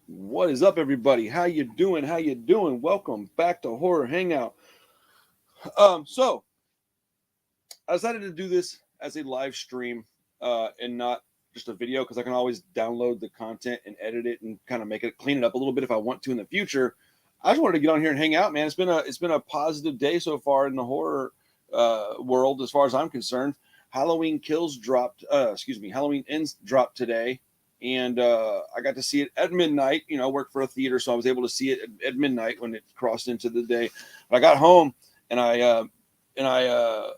What is up, everybody? How you doing? How you doing? Welcome back to Horror Hangout. So I decided to do this as a live stream, and not just a video because I can always download the content and edit it and kind of make it clean it up a little bit if I want to in the future. I just wanted to get on here and hang out, man. It's been a positive day so far in the horror world as far as I'm concerned. Halloween Kills dropped. Halloween Ends dropped today, and I got to see it at midnight. You know, I work for a theater, so I was able to see it at midnight when it crossed into the day. But I got home and I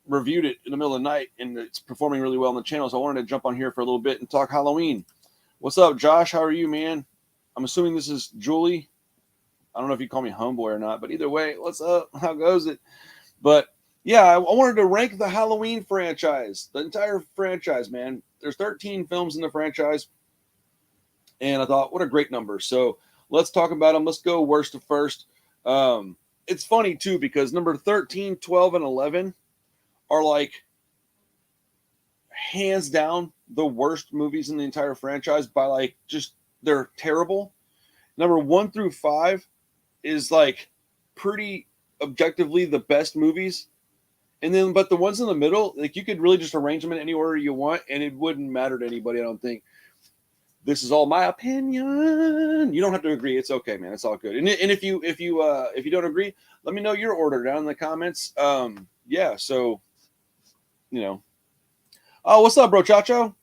reviewed it in the middle of the night, and it's performing really well on the channel. So I wanted to jump on here for a little bit and talk Halloween. What's up, Josh? How are you, man? I'm assuming this is Julie. I don't know if you call me homeboy or not, but either way, what's up? How goes it? But yeah, I wanted to rank the Halloween franchise, the entire franchise, man. There's 13 films in the franchise, and I thought, what a great number. So let's talk about them. Let's go worst to first. It's funny, too, because number 13, 12, and 11 are like hands down the worst movies in the entire franchise by like just they're terrible. Number 1 through 5 is like pretty objectively the best movies. And then, but the ones in the middle, like you could really just arrange them in any order you want, and it wouldn't matter to anybody. I don't think. This is all my opinion. You don't have to agree. It's okay, man. It's all good. And if you don't agree, let me know your order down in the comments. Yeah. So, you know. Oh, what's up, bro, Chacho?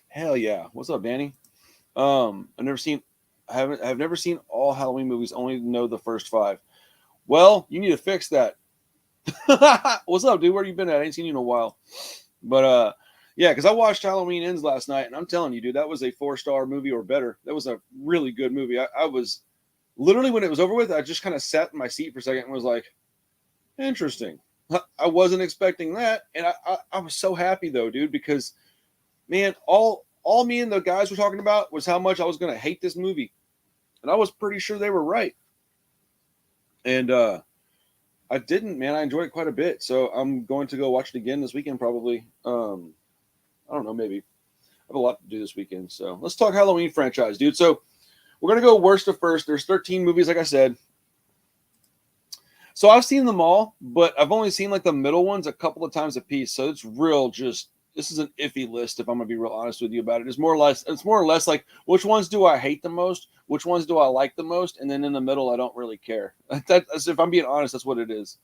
Hell yeah. What's up, Danny? I've never seen all Halloween movies. Only know the first 5. Well, you need to fix that. What's up, dude? Where you been at? I ain't seen you in a while. But yeah, because I watched Halloween Ends last night, and I'm telling you, dude, that was a 4-star movie or better. That was a really good movie. I was literally, when it was over with, I just kind of sat in my seat for a second and was like, interesting. I wasn't expecting that, and I was so happy though, dude, because man, all me and the guys were talking about was how much I was gonna hate this movie, and I was pretty sure they were right. And I didn't, man. I enjoyed it quite a bit, so I'm going to go watch it again this weekend, probably. I don't know, maybe. I have a lot to do this weekend, so let's talk Halloween franchise, dude. So we're gonna go worst to first. There's 13 movies, like I said. So I've seen them all, but I've only seen like the middle ones a couple of times a piece. So it's real just this is an iffy list if I'm gonna be real honest with you about it. It's more or less like which ones do I hate the most, which ones do I like the most, and then in the middle I don't really care. That's if I'm being honest, that's what it is.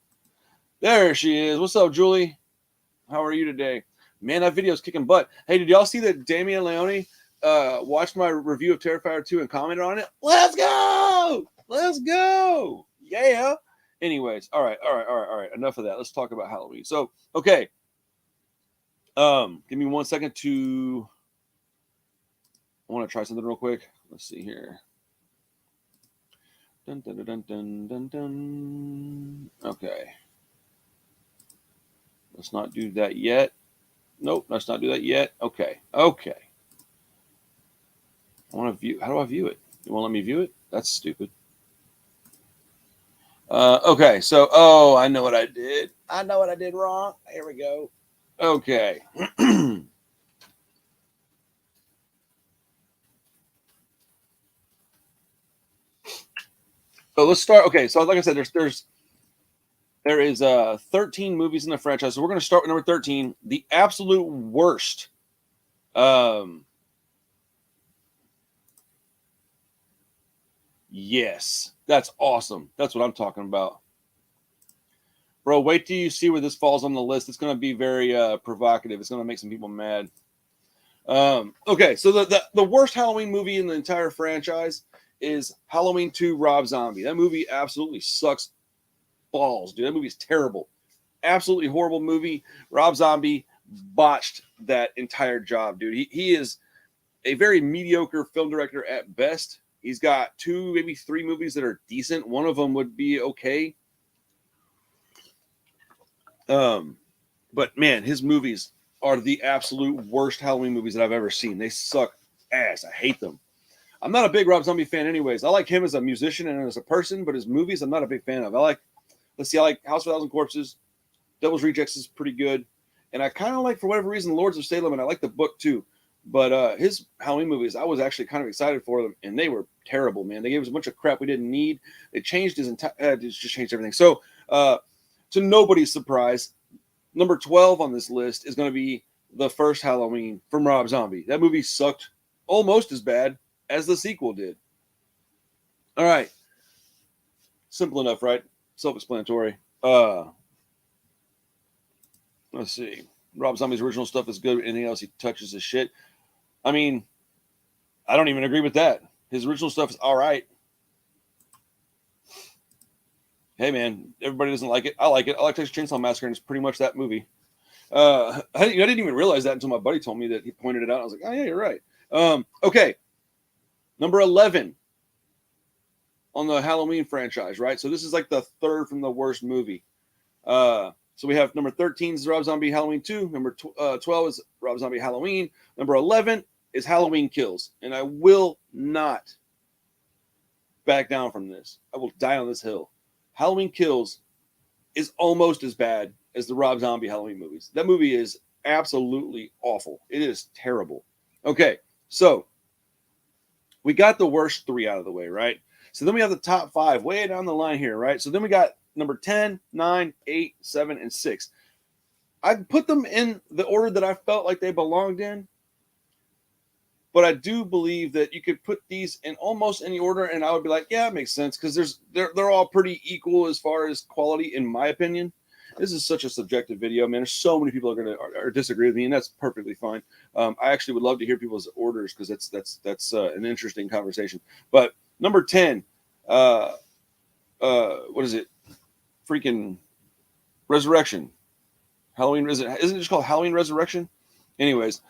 There she is. What's up, Julie? How are you today? Man, that video's kicking butt. Hey, did y'all see that Damian Leone watched my review of Terrifier 2 and commented on it? Let's go! Let's go! Yeah. Anyways, all right. Enough of that. Let's talk about Halloween. So, okay. Give me 1 second to. I want to try something real quick. Let's see here. Dun, dun, dun, dun, dun, dun. Okay. Let's not do that yet. Nope, let's not do that yet. Okay. I want to view. How do I view it? You want to let me view it? That's stupid. Okay, so I know what I did. I know what I did wrong. Here we go. Okay. So let's start. Okay, so like I said, there is 13 movies in the franchise. So we're going to start with number 13, the absolute worst. Yes, that's awesome. That's what I'm talking about. Bro, wait till you see where this falls on the list. It's going to be very provocative. It's going to make some people mad. Okay, so the worst Halloween movie in the entire franchise is Halloween 2 Rob Zombie. That movie absolutely sucks balls, dude. That movie is terrible. Absolutely horrible movie. Rob Zombie botched that entire job, dude. He is a very mediocre film director at best. He's got 2, maybe 3 movies that are decent. One of them would be okay. But man, his movies are the absolute worst Halloween movies that I've ever seen. They suck ass. I hate them. I'm not a big Rob Zombie fan anyways. I like him as a musician and as a person, but his movies I'm not a big fan of. I like House of a Thousand Corpses. Devil's Rejects is pretty good. And I kind of like, for whatever reason, Lords of Salem, and I like the book too. But his Halloween movies, I was actually kind of excited for them, and they were terrible, man. They gave us a bunch of crap we didn't need. They changed his entire, just changed everything. So, to nobody's surprise, number 12 on this list is going to be the first Halloween from Rob Zombie. That movie sucked almost as bad as the sequel did. All right. Simple enough, right? Self-explanatory. Let's see. Rob Zombie's original stuff is good. Anything else he touches is shit. I mean, I don't even agree with that. His original stuff is all right. Hey, man, everybody doesn't like it. I like it. I like Texas Chainsaw Massacre, and it's pretty much that movie. I didn't even realize that until my buddy told me that. He pointed it out. I was like, oh, yeah, you're right. Okay. Number 11 on the Halloween franchise, right? So this is like the third from the worst movie. So we have number 13 is Rob Zombie Halloween 2. Number 12 is Rob Zombie Halloween. Number 11 is Halloween Kills. And I will not back down from this. I will die on this hill. Halloween Kills is almost as bad as the Rob Zombie Halloween movies. That movie is absolutely awful. It is terrible. Okay, so we got the worst three out of the way, right? So then we have the top five way down the line here, right? So then we got number 10, 9, 8, 7, and 6. I put them in the order that I felt like they belonged in. But I do believe that you could put these in almost any order, and I would be like, yeah, it makes sense, because they're all pretty equal as far as quality, in my opinion. This is such a subjective video, man. There's so many people are going to disagree with me, and that's perfectly fine. I actually would love to hear people's orders, because that's an interesting conversation. But number 10, what is it? Freaking Resurrection. Halloween, isn't it just called Halloween Resurrection? Anyways,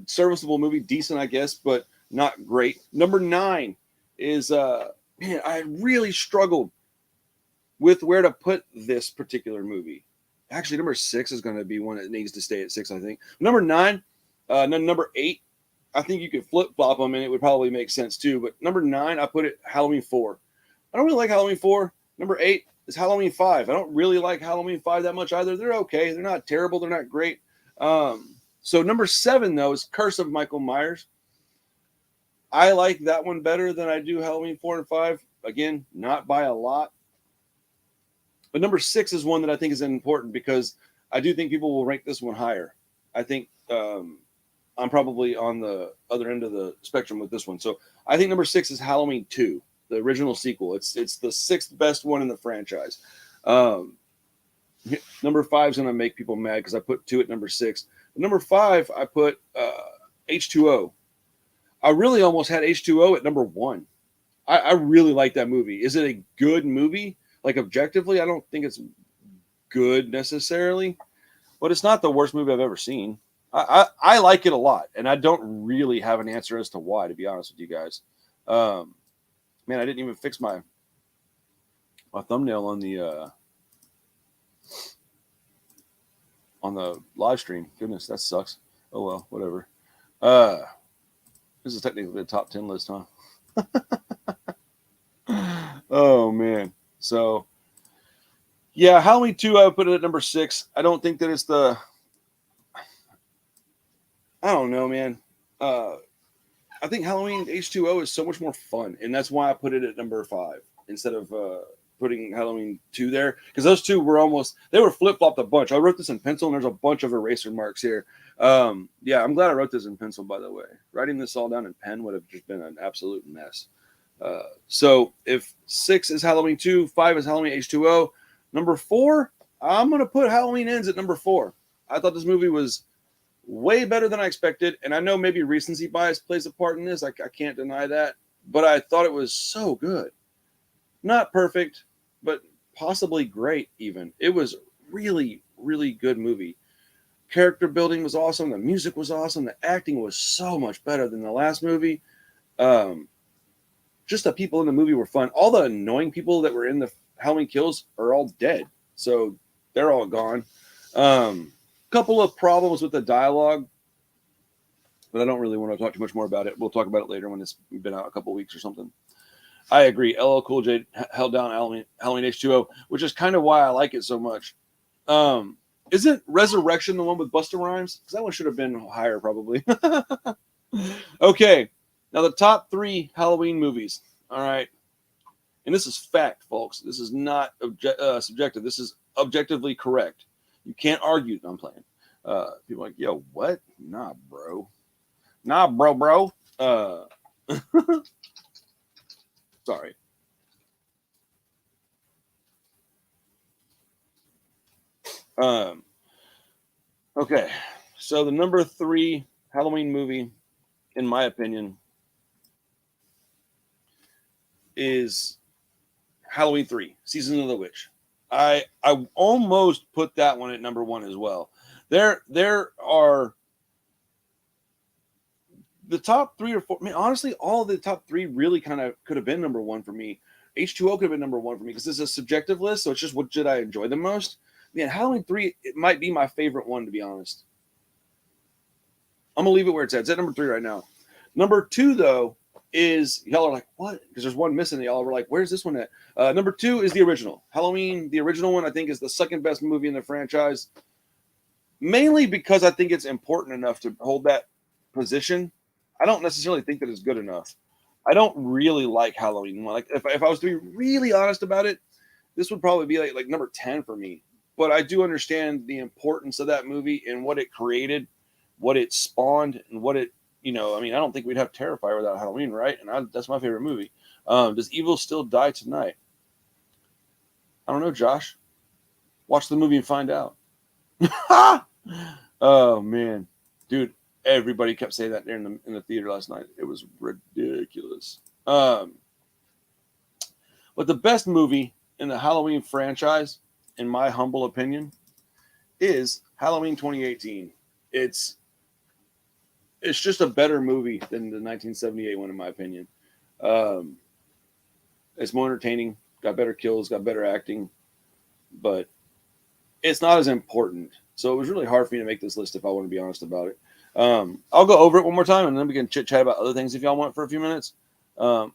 serviceable movie, decent, I guess, but not great. Number 9 is, man, I really struggled with where to put this particular movie. Actually, number 6 is going to be one that needs to stay at 6, I think. Number 9, number 8, I think you could flip-flop them, and it would probably make sense, too. But number 9, I put it Halloween 4. I don't really like Halloween 4. Number 8 is Halloween 5. I don't really like Halloween 5 that much either. They're okay. They're not terrible. They're not great. So number 7, though, is Curse of Michael Myers. I like that one better than I do Halloween 4 and 5. Again, not by a lot. But number 6 is one that I think is important, because I do think people will rank this one higher. I think I'm probably on the other end of the spectrum with this one. So I think number 6 is Halloween 2, the original sequel. It's the 6th best one in the franchise. Number 5 is going to make people mad because I put 2 at number 6. Number 5, I put H2O. I really almost had H2O at number 1. I really like that movie. Is it a good movie? Like, objectively, I don't think it's good necessarily, but it's not the worst movie I've ever seen. I like it a lot, and I don't really have an answer as to why, to be honest with you guys. Man, I didn't even fix my thumbnail on the live stream. Goodness, that sucks. Oh well, whatever. This is technically the top 10 list, huh? Oh man. So yeah, Halloween 2, I would put it at number 6. I don't think that it's I don't know, man. I think Halloween H2O is so much more fun, and that's why I put it at number 5 instead of putting Halloween 2 there, because those two were they were flip-flopped a bunch. I wrote this in pencil, and there's a bunch of eraser marks here. Yeah, I'm glad I wrote this in pencil, by the way. Writing this all down in pen would have just been an absolute mess. So if 6 is Halloween 2, 5 is Halloween H2O, number 4, I'm going to put Halloween Ends at number 4. I thought this movie was way better than I expected, and I know maybe recency bias plays a part in this. I can't deny that, but I thought it was so good. Not perfect, but possibly great even. It was really, really good movie. Character building was awesome. The music was awesome. The acting was so much better than the last movie. Just the people in the movie were fun. All the annoying people that were in the Halloween Kills are all dead, so they're all gone. Couple of problems with the dialogue, but I don't really want to talk too much more about it. We'll talk about it later when it's been out a couple weeks or something. I agree. LL Cool J held down Halloween H2O, which is kind of why I like it so much. Isn't Resurrection the one with Busta Rhymes? Because that one should have been higher, probably. Okay, now the top 3 Halloween movies. All right, and this is fact, folks. This is not subjective. This is objectively correct. You can't argue. I'm playing. People are like, yo, what? Nah, bro. Nah, bro. Sorry. Um, okay, so the number 3 Halloween movie, in my opinion, is Halloween 3, Season of the Witch. I almost put that one at number 1 as well. There are the top 3 or 4. I mean, honestly, all of the top 3 really kind of could have been number 1 for me. H2O could have been number 1 for me because this is a subjective list, so it's just what did I enjoy the most. Man, Halloween 3, it might be my favorite one, to be honest. I'm gonna leave it where it's at. It's at number 3 right now. Number 2, though, is y'all are like, what? Because there's one missing. Y'all were like, where's this one at? Number 2 is the original. Halloween, the original one, I think is the second best movie in the franchise. Mainly because I think it's important enough to hold that position. I don't necessarily think that it's good enough. I don't really like Halloween. Like if I was to be really honest about it, this would probably be like number 10 for me. But I do understand the importance of that movie and what it created, what it spawned, and what it, I mean, I don't think we'd have Terrifier without Halloween, right? And that's my favorite movie. Does evil still die tonight? I don't know, Josh. Watch the movie and find out. Oh man, dude, everybody kept saying that there in the theater last night. It was ridiculous. But the best movie in the Halloween franchise, in my humble opinion, is Halloween 2018. It's just a better movie than the 1978 one, in my opinion. It's more entertaining, got better kills, got better acting, but it's not as important. So it was really hard for me to make this list if I want to be honest about it. I'll go over it one more time and then we can chit chat about other things if y'all want for a few minutes. I'm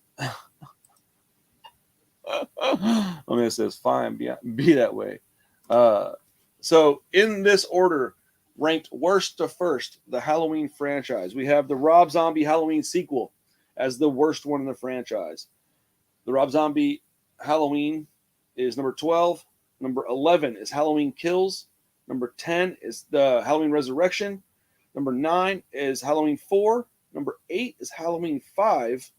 going to say it's fine, be that way. So in this order, ranked worst to first, the Halloween franchise. We have the Rob Zombie Halloween sequel as the worst one in the franchise. The Rob Zombie Halloween is number 12. Number 11 is Halloween Kills. Number 10 is the Halloween Resurrection. Number 9 is Halloween 4. Number 8 is Halloween 5.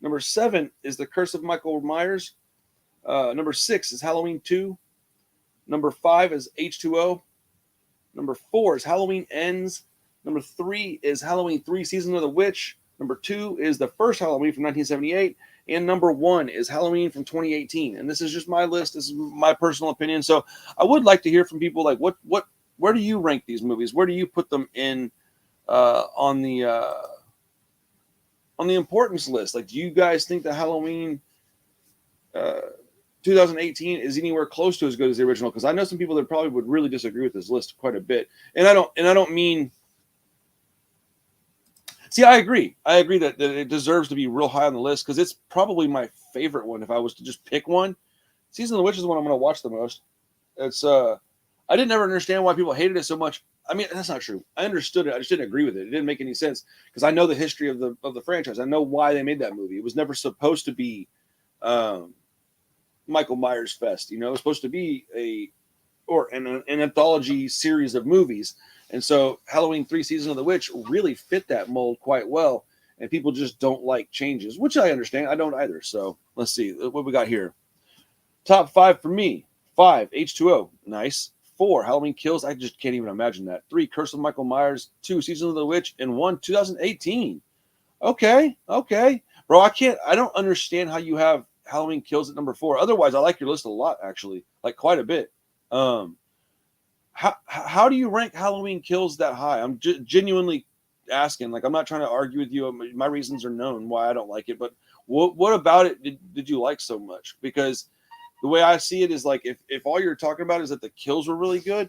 Number 7 is The Curse of Michael Myers. Number 6 is Halloween 2. Number 5 is H2O. Number 4 is Halloween Ends. Number 3 is Halloween 3 Season of the Witch. Number 2 is the first Halloween from 1978. And number 1 is Halloween from 2018. And this is just my list. This is my personal opinion. So I would like to hear from people like, where do you rank these movies? Where do you put them in on the importance list? Like, do you guys think that Halloween 2018 is anywhere close to as good as the original? Because I know some people that probably would really disagree with this list quite a bit. And I don't mean. See, I agree. I agree that it deserves to be real high on the list because it's probably my favorite one if I was to just pick one. Season of the Witch is the one I'm going to watch the most. It's I didn't ever understand why people hated it so much. I mean, that's not true. I understood it. I just didn't agree with it. It didn't make any sense because I know the history of the franchise. I know why they made that movie. It was never supposed to be Michael Myers Fest. It was supposed to be an anthology series of movies. And so Halloween 3 Season of the Witch really fit that mold quite well. And people just don't like changes, which I understand. I don't either. So let's see what we got here. Top 5 for me. 5, H2O. Nice. 4, Halloween Kills. I just can't even imagine that. 3, Curse of Michael Myers. 2, Season of the Witch. And 1, 2018. Okay. Bro, I don't understand how you have Halloween Kills at number 4. Otherwise, I like your list a lot, actually. Like quite a bit. How do you rank Halloween Kills that high? I'm genuinely asking. Like, I'm not trying to argue with you. My reasons are known why I don't like it. But what about it did you like so much? Because the way I see it is like if all you're talking about is that the kills were really good,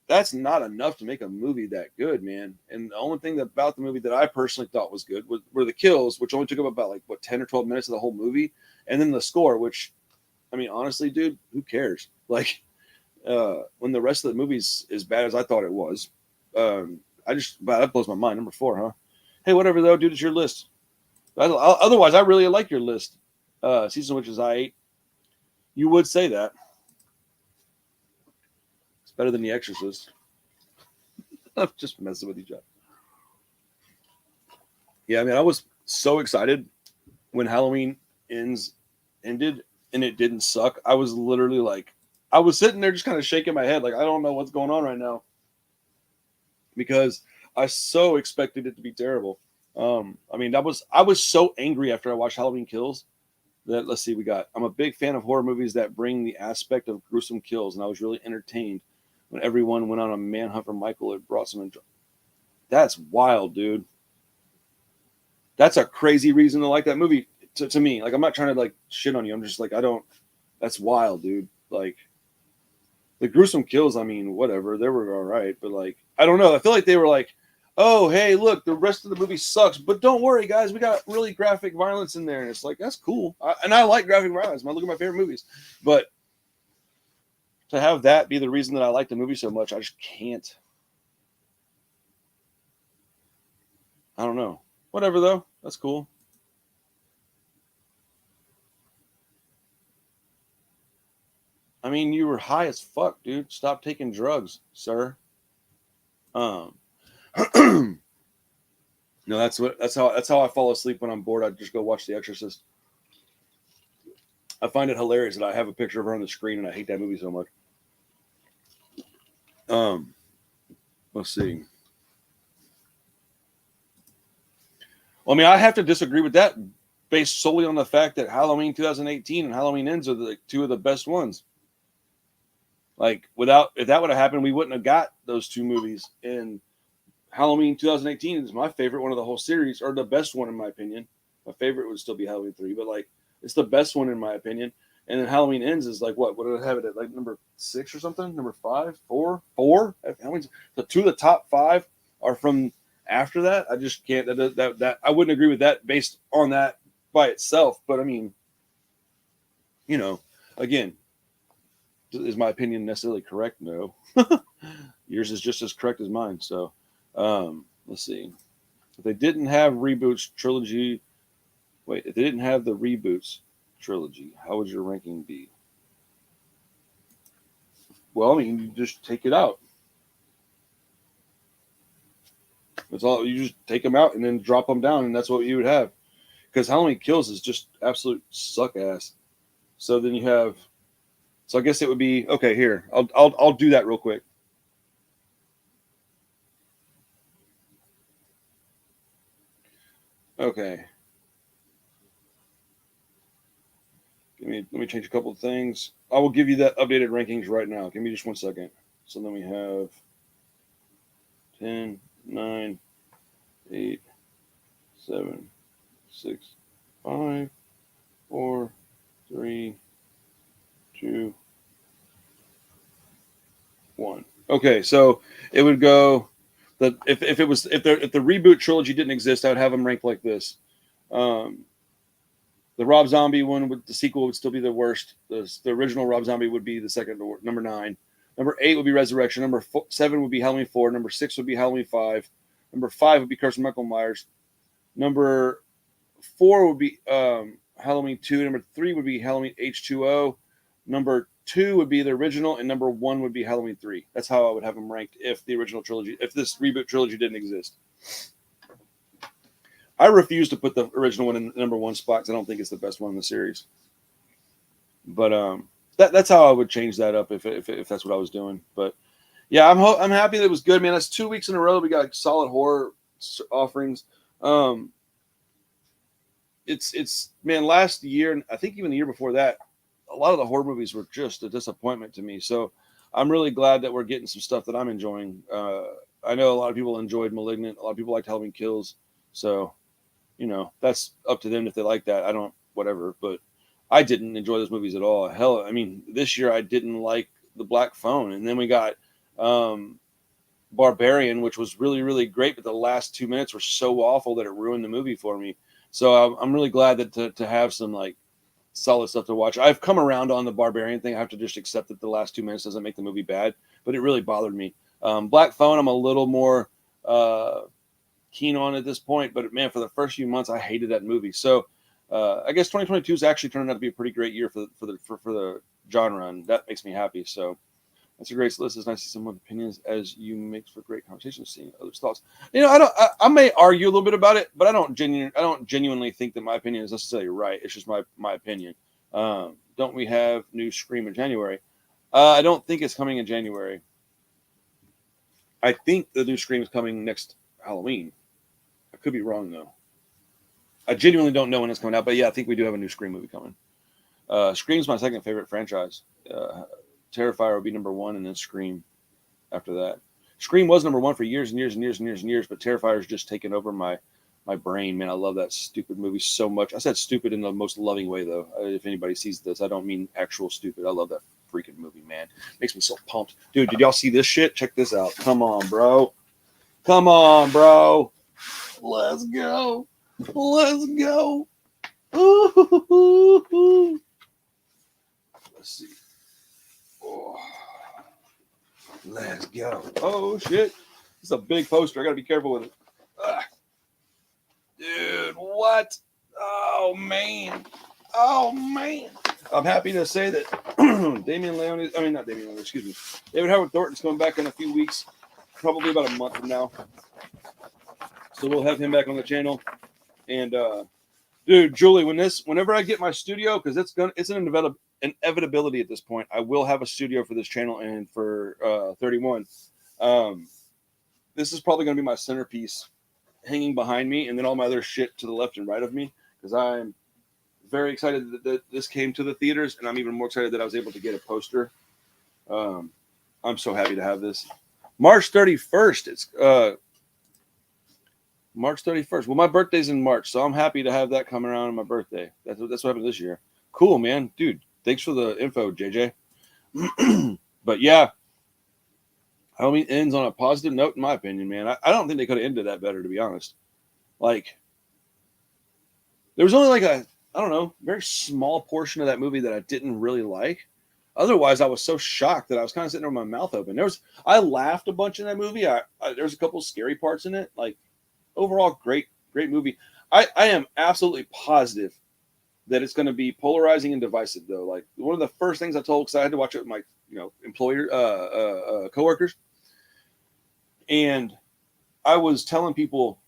that's not enough to make a movie that good, man. And the only thing about the movie that I personally thought was good were the kills, which only took up about 10 or 12 minutes of the whole movie, and then the score, which, I mean, honestly, dude, who cares? Like, when the rest of the movie's as bad as I thought it was. Wow, that blows my mind. Number 4, huh? Hey, whatever though, dude, it's your list. Otherwise, I really like your list. Season of Witches I ate. You would say that. It's better than The Exorcist. I'm just messing with each other. Yeah, I mean, I was so excited when Halloween ended and it didn't suck. I was literally like, I was sitting there just kind of shaking my head, like I don't know what's going on right now, because I so expected it to be terrible. I mean, I was so angry after I watched Halloween Kills that let's see, I'm a big fan of horror movies that bring the aspect of gruesome kills, and I was really entertained when everyone went on a manhunt for Michael. It brought some. That's wild, dude. That's a crazy reason to like that movie to me. Like, I'm not trying to like shit on you. I'm just like, I don't. That's wild, dude. Like, the gruesome kills. I mean, whatever. They were all right, but like, I don't know. I feel like they were like, oh, hey, look, the rest of the movie sucks, but don't worry, guys, we got really graphic violence in there, and it's like that's cool. And I like graphic violence. I look at my favorite movies, but to have that be the reason that I like the movie so much, I just can't. I don't know. Whatever though, that's cool. I mean, you were high as fuck, dude. Stop taking drugs, sir. Um, no, that's how I fall asleep when I'm bored. I just go watch The Exorcist. I find it hilarious that I have a picture of her on the screen, and I hate that movie so much. Um, let's see. Well, I mean, I have to disagree with that based solely on the fact that Halloween 2018 and Halloween Ends are the two of the best ones. Like, if that would have happened, we wouldn't have got those two movies. And Halloween 2018 is my favorite one of the whole series, or the best one in my opinion. My favorite would still be Halloween 3, but like, it's the best one in my opinion. And then Halloween Ends is like what? What did I have it at? Like number 6 or something? Number 5, 4, 4? The two of the top 5 are from after that. I just can't. That I wouldn't agree with that based on that by itself. But I mean, again, is my opinion necessarily correct? No. Yours is just as correct as mine. So, let's see. If they didn't have reboots trilogy, if they didn't have the reboots trilogy, how would your ranking be? Well, I mean, you just take it out. That's all. You just take them out and then drop them down, and that's what you would have. Because Halloween Kills is just absolute suck ass. So then you have. So I guess it would be okay. Here, I'll do that real quick. Okay. Let me change a couple of things. I will give you that updated rankings right now. Give me just 1 second. So then we have 10, 9, 8, 7, 6, 5, 4, 3, 2, 1. Okay, so it would go that if the reboot trilogy didn't exist, I would have them ranked like this. The Rob Zombie one, with the sequel, would still be the worst. The original Rob Zombie would be the second, number 9. Number 8 would be Resurrection. Number 7 would be Halloween 4. Number 6 would be Halloween 5. Number 5 would be Curse of Michael Myers. Number 4 would be Halloween 2. Number 3 would be Halloween H2O. Number 2 would be the original, and number 1 would be Halloween 3. That's how I would have them ranked if the original trilogy, if this reboot trilogy didn't exist. I refuse to put the original one in the number 1 spot because I don't think it's the best one in the series. But that's how I would change that up if that's what I was doing. But yeah, I'm happy that it was good, man. That's 2 weeks in a row we got solid horror offerings. It's man, last year, and I think even the year before that, a lot of the horror movies were just a disappointment to me. So I'm really glad that we're getting some stuff that I'm enjoying. I know a lot of people enjoyed Malignant. A lot of people liked Halloween Kills. So, that's up to them if they like that. I don't, whatever. But I didn't enjoy those movies at all. Hell, I mean, this year I didn't like The Black Phone. And then we got Barbarian, which was really, really great. But the last 2 minutes were so awful that it ruined the movie for me. So I'm really glad that to have some, like, solid stuff to watch. I've come around on the Barbarian thing. I have to just accept that the last 2 minutes doesn't make the movie bad, but it really bothered me. Black Phone, I'm a little more keen on at this point, but man, for the first few months, I hated that movie. So I guess 2022 is actually turning out to be a pretty great year for the genre, and that makes me happy. So that's a great list. It's nice to see someone's opinions as you makes for great conversation, seeing others' thoughts. I may argue a little bit about it, but I don't genuinely think that my opinion is necessarily right. It's just my opinion. Don't we have new Scream in January? I don't think it's coming in January. I think the new Scream is coming next Halloween. I could be wrong though. I genuinely don't know when it's coming out, but yeah, I think we do have a new Scream movie coming. Scream's my second favorite franchise. Terrifier would be number one, and then Scream after that. Scream was number one for years and years and years and years and years, but Terrifier's just taken over my brain, man. I love that stupid movie so much. I said stupid in the most loving way, though. If anybody sees this, I don't mean actual stupid. I love that freaking movie, man. Makes me so pumped. Dude, did y'all see this shit? Check this out. Come on, bro. Come on, bro. Let's go. Let's go. Ooh. Let's see. Oh. Let's go. Oh, shit. This is a big poster. I got to be careful with it. Dude, what? Oh, man. Oh, man. I'm happy to say that David Howard Thornton's coming back in a few weeks, probably about a month from now. So we'll have him back on the channel. And, dude, Julie, whenever I get my studio, because it's an inevitability at this point, I will have a studio for this channel and for 31. This is probably going to be my centerpiece hanging behind me, and then all my other shit to the left and right of me, because I'm very excited that this came to the theaters, and I'm even more excited that I was able to get a poster. I'm so happy to have this. March 31st. It's March 31st. Well, my birthday's in March, so I'm happy to have that come around on my birthday. That's what happened this year. Cool, man. Dude, thanks for the info, JJ. But yeah, Halloween ends on a positive note, in my opinion, man. I don't think they could have ended that better, to be honest. Like, there was only like a, I don't know, very small portion of that movie that I didn't really like. Otherwise, I was so shocked that I was kind of sitting there with my mouth open. I laughed a bunch in that movie. There was a couple of scary parts in it. Like, overall, great movie. I am absolutely positive that it's going to be polarizing and divisive, though. Like, one of the first things I told, because I had to watch it with my employer coworkers, and I was telling people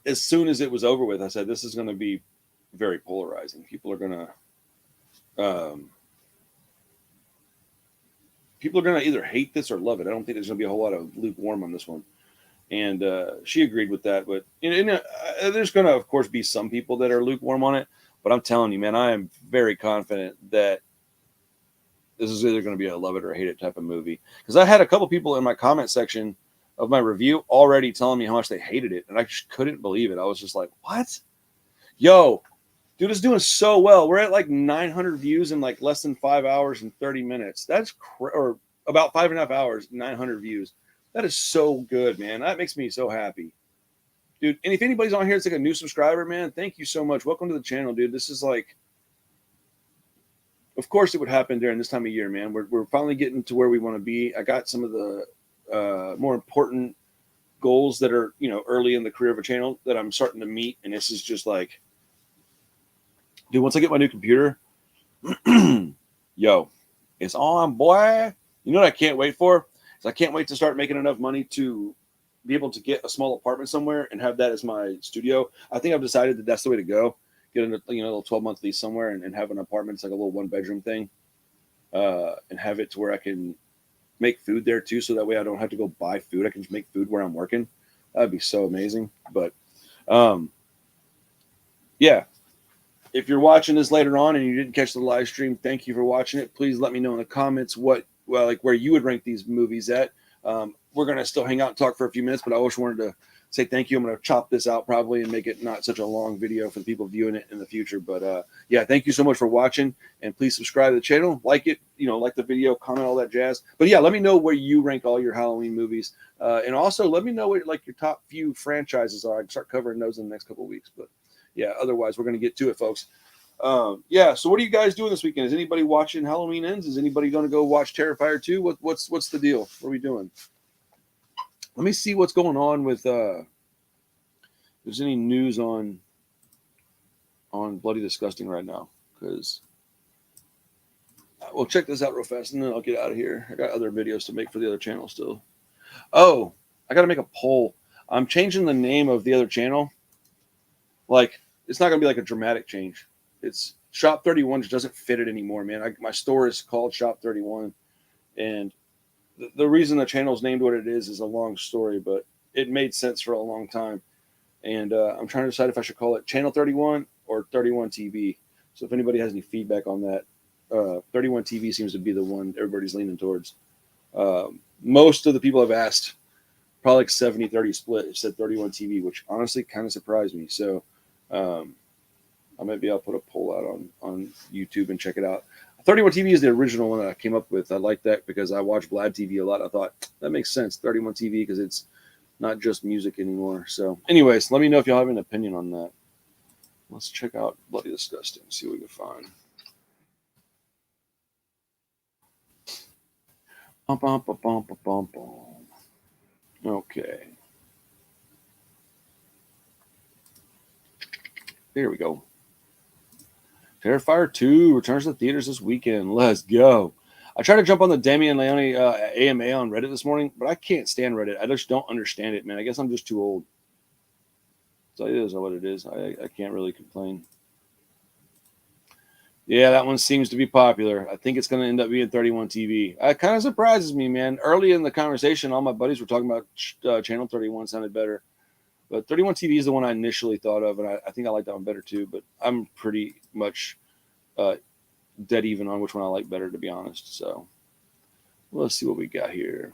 as soon as it was over with, I said, this is going to be very polarizing. People are going to either hate this or love it. I don't think there's going to be a whole lot of lukewarm on this one. And she agreed with that. But there's going to, of course, be some people that are lukewarm on it. But I'm telling you, man, I am very confident that this is either going to be a love it or hate it type of movie. Because I had a couple people in my comment section of my review already telling me how much they hated it. And I just couldn't believe it. I was just like, what? Yo, dude, it's doing so well. We're at like 900 views in like less than 5 hours and 30 minutes. That's or about 5.5 hours, 900 views. That is so good, man. That makes me so happy. Dude, and if anybody's on here that's like a new subscriber, man, thank you so much. Welcome to the channel, dude. This is like, of course it would happen during this time of year, man. We're finally getting to where we want to be. I got some of the more important goals that are, early in the career of a channel that I'm starting to meet. And this is just like, dude, once I get my new computer, yo, it's on, boy. You know what I can't wait for? I can't wait to start making enough money to be able to get a small apartment somewhere and have that as my studio. I think I've decided that that's the way to go. Get a little 12-month lease somewhere and have an apartment. It's like a little 1-bedroom thing, and have it to where I can make food there too. So that way I don't have to go buy food. I can just make food where I'm working. That'd be so amazing. But yeah, if you're watching this later on and you didn't catch the live stream, thank you for watching it. Please let me know in the comments where you would rank these movies at. We're going to still hang out and talk for a few minutes, but I always wanted to say thank you. I'm going to chop this out probably and make it not such a long video for the people viewing it in the future. But yeah, thank you so much for watching, and please subscribe to the channel, like it, like the video, comment, all that jazz. But yeah, let me know where you rank all your Halloween movies. And also let me know what like your top few franchises are. I can start covering those in the next couple of weeks. But yeah, otherwise we're going to get to it, folks. Yeah. So what are you guys doing this weekend? Is anybody watching Halloween Ends? Is anybody going to go watch Terrifier 2? What's the deal? What are we doing? Let me see what's going on with if there's any news on Bloody Disgusting right now, because we'll check this out real fast and then I'll get out of here. I got other videos to make for the other channel still. Oh, I got to make a poll. I'm changing the name of the other channel. Like, it's not gonna be like a dramatic change. It's Shop 31 just doesn't fit it anymore, man. My store is called Shop 31, and the reason the channel's named what it is a long story, but it made sense for a long time. And I'm trying to decide if I should call it Channel 31 or 31 TV. So if anybody has any feedback on that, 31 TV seems to be the one everybody's leaning towards. Most of the people I've asked, probably like 70-30 split, have said 31 TV, which honestly kind of surprised me. So maybe I'll put a poll out on YouTube and check it out. 31 TV is the original one that I came up with. I like that because I watch Vlad TV a lot. I thought that makes sense, 31 TV, because it's not just music anymore. So anyways, let me know if y'all have an opinion on that. Let's check out Bloody Disgusting, see what we can find. Okay. There we go. Terrifier 2 returns to theaters this weekend. Let's go. I tried to jump on the Damian Leone AMA on Reddit this morning, but I can't stand Reddit. I just don't understand it, man. I guess I'm just too old. So it is what it is. I can't really complain. Yeah, that one seems to be popular. I think it's going to end up being 31 TV. It kind of surprises me, man. Early in the conversation, all my buddies were talking about Channel 31 sounded better. But 31 TV is the one I initially thought of, and I think I like that one better too. But I'm pretty much dead even on which one I like better, to be honest. So let's see what we got here.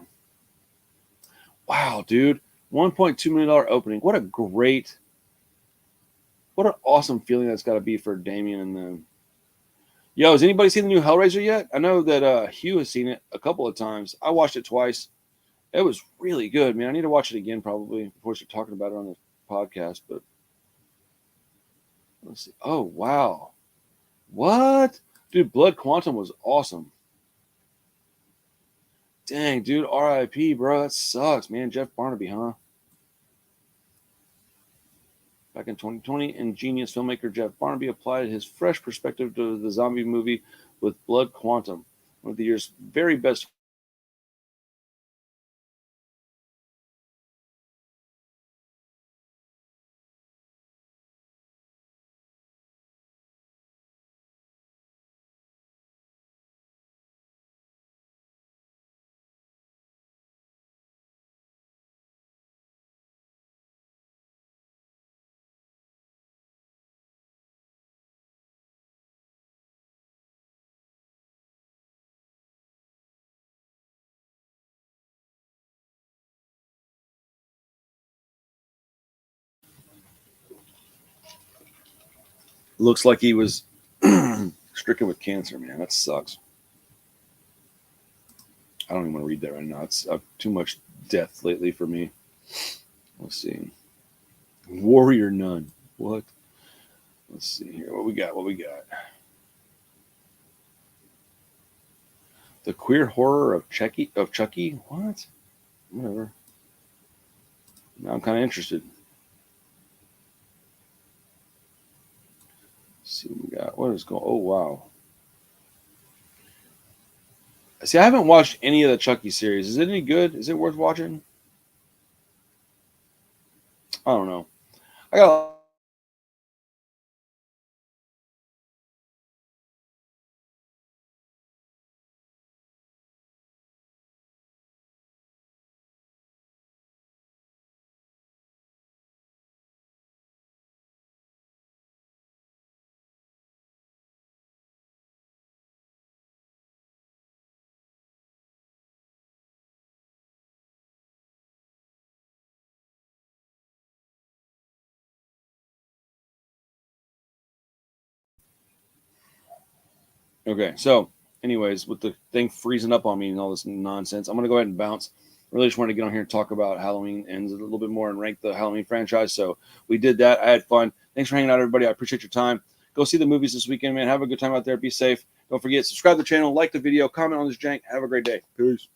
Wow, dude. $1.2 million opening. What an awesome feeling that's got to be for Damien and them. Yo, has anybody seen the new Hellraiser yet? I know that Hugh has seen it a couple of times. I watched it twice. It was really good, man. I need to watch it again probably before we start talking about it on the podcast. But let's see. Oh, wow. What? Dude, Blood Quantum was awesome. Dang, dude, RIP, bro. That sucks, man. Jeff Barnaby, huh? Back in 2020, ingenious filmmaker Jeff Barnaby applied his fresh perspective to the zombie movie with Blood Quantum, one of the year's very best. Looks like he was stricken with cancer, man. That sucks. I don't even want to read that right now. It's too much death lately for me. Let's see. Warrior Nun. What? Let's see here. What we got? The queer horror of Chucky. What? Whatever. Now I'm kind of interested. Let's see what we got. What is going? Oh wow. See, I haven't watched any of the Chucky series. Is it any good? Is it worth watching? I don't know. I got. Okay, so anyways, with the thing freezing up on me and all this nonsense, I'm gonna go ahead and bounce. I really just wanted to get on here and talk about Halloween Ends a little bit more and rank the Halloween franchise. So we did that. I had fun. Thanks for hanging out, everybody. I appreciate your time. Go see the movies this weekend, man. Have a good time out there. Be safe. Don't forget, subscribe to the channel, like the video, comment on this jank. Have a great day. Peace.